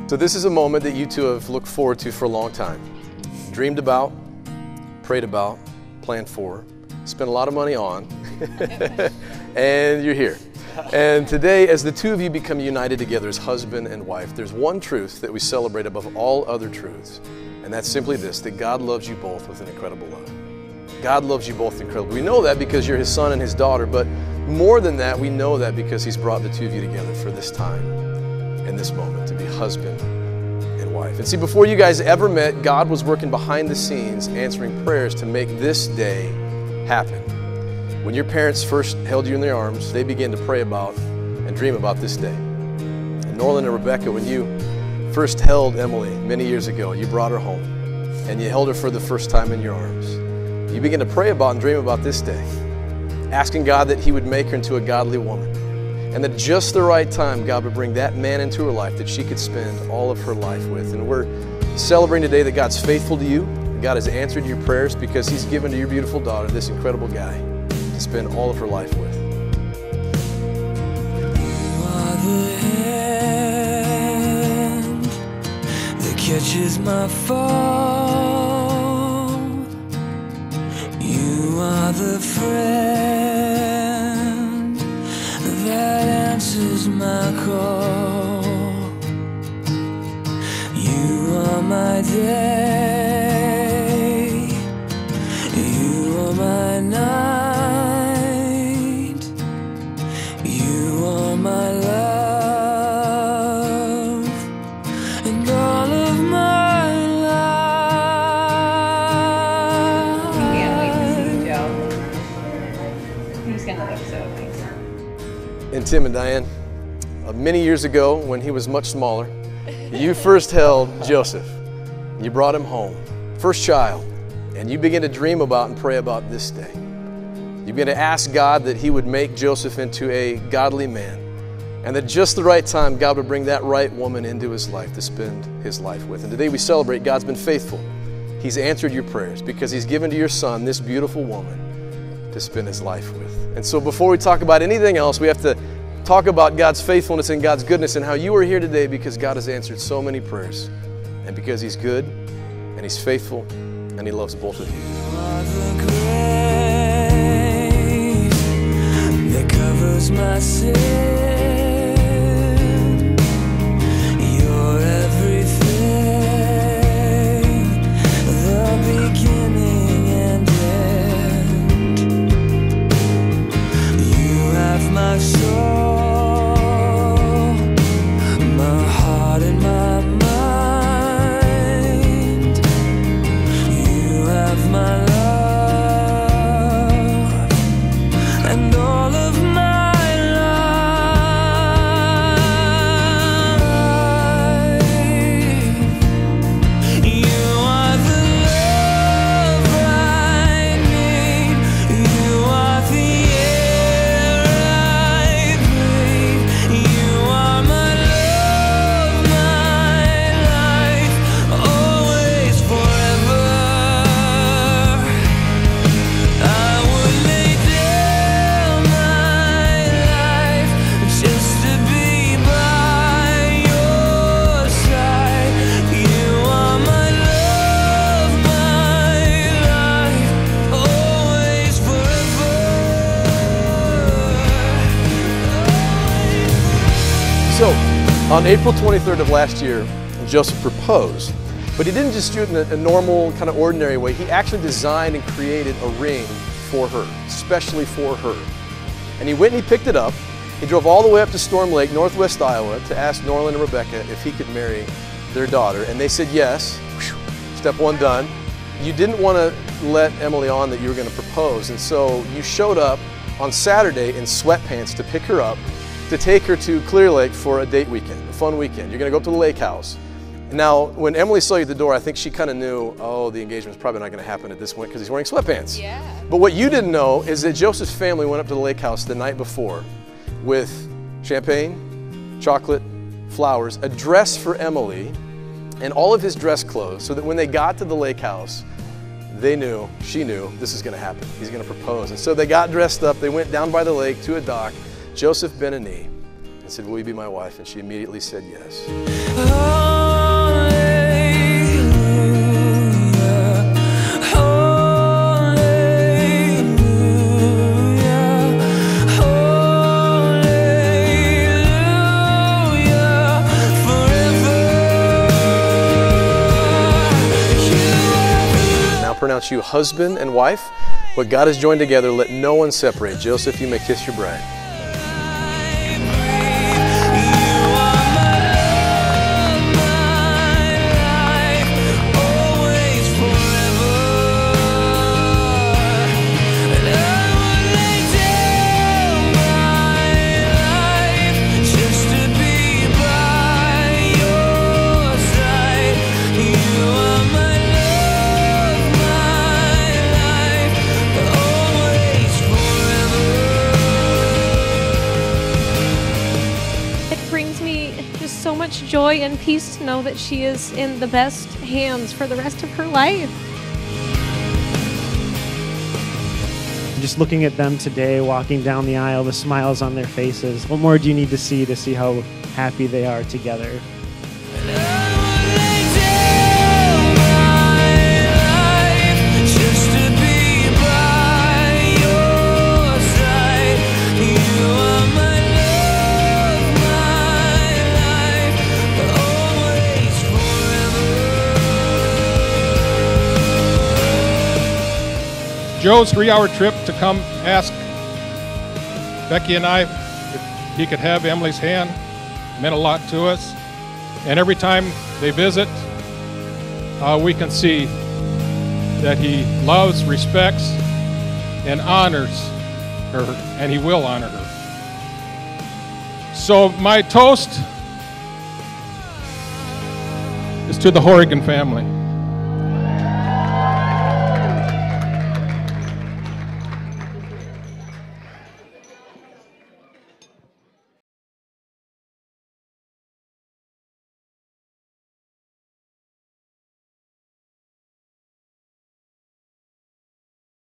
So this is a moment that you two have looked forward to for a long time. Dreamed about, prayed about, planned for, spent a lot of money on, and you're here. And today, as the two of you become united together as husband and wife, there's one truth that we celebrate above all other truths, and that's simply this, that God loves you both with an incredible love. God loves you both incredibly. We know that because you're His son and His daughter, but more than that, we know that because He's brought the two of you together for this time and this moment to be husband and wife. And see, before you guys ever met, God was working behind the scenes, answering prayers to make this day happen. When your parents first held you in their arms, they began to pray about and dream about this day. And Norland and Rebecca, when you first held Emily many years ago, you brought her home and you held her for the first time in your arms. You began to pray about and dream about this day, asking God that He would make her into a godly woman, and that just the right time God would bring that man into her life that she could spend all of her life with. And we're celebrating today that God's faithful to you, God has answered your prayers because He's given to your beautiful daughter this incredible guy to spend all of her life with. You are the hand that catches my fall. You are the friend that answers my call. You are my day, you are my night, you are my love, and all of my life. We can't wait to see you, Joe. He's gonna look so amazing. And Tim and Diane, many years ago when he was much smaller, you first held Joseph. You brought him home, first child, and you began to dream about and pray about this day. You began to ask God that He would make Joseph into a godly man, and that just the right time God would bring that right woman into his life to spend his life with. And today we celebrate God's been faithful. He's answered your prayers because He's given to your son this beautiful woman to spend his life with. And so before we talk about anything else, we have to talk about God's faithfulness and God's goodness and how you are here today because God has answered so many prayers, and because He's good and He's faithful and He loves both of you. You are the grave that covers my sin. You're everything, the beginning and end. You have my soul, my heart and my mind. You have my love and all of my life. You are the love I need. You are the air I breathe. You are my love, my life, always, forever. I would lay down my life just to be by your side. You are my love, my life, always, forever. So, on April 23rd of last year, Joseph proposed, but he didn't just do it in a normal, kind of ordinary way. He actually designed and created a ring for her, especially for her. And he went and he picked it up. He drove all the way up to Storm Lake, northwest Iowa, to ask Norland and Rebecca if he could marry their daughter. And they said yes. Whew. Step one done. You didn't want to let Emily on that you were going to propose, and so you showed up on Saturday in sweatpants to pick her up, to take her to Clear Lake for a date weekend, a fun weekend. You're going to go up to the lake house. Now, when Emily saw you at the door, I think she kind of knew, oh, the engagement's probably not going to happen at this point because he's wearing sweatpants. Yeah. But what you didn't know is that Joseph's family went up to the lake house the night before with champagne, chocolate, flowers, a dress for Emily, and all of his dress clothes, so that when they got to the lake house, they knew, she knew, this is going to happen. He's going to propose. And so they got dressed up. They went down by the lake to a dock. Joseph bent a knee and said, "Will you be my wife?" And she immediately said yes. Oh. makes you husband and wife. What God has joined together, let no one separate. Joseph, you may kiss your bride. So much joy and peace to know that she is in the best hands for the rest of her life. Just looking at them today, walking down the aisle, the smiles on their faces. What more do you need to see how happy they are together? Joe's 3-hour trip to come ask Becky and I if he could have Emily's hand meant a lot to us. And every time they visit, we can see that he loves, respects, and honors her, and he will honor her. So my toast is to the Horrigan family.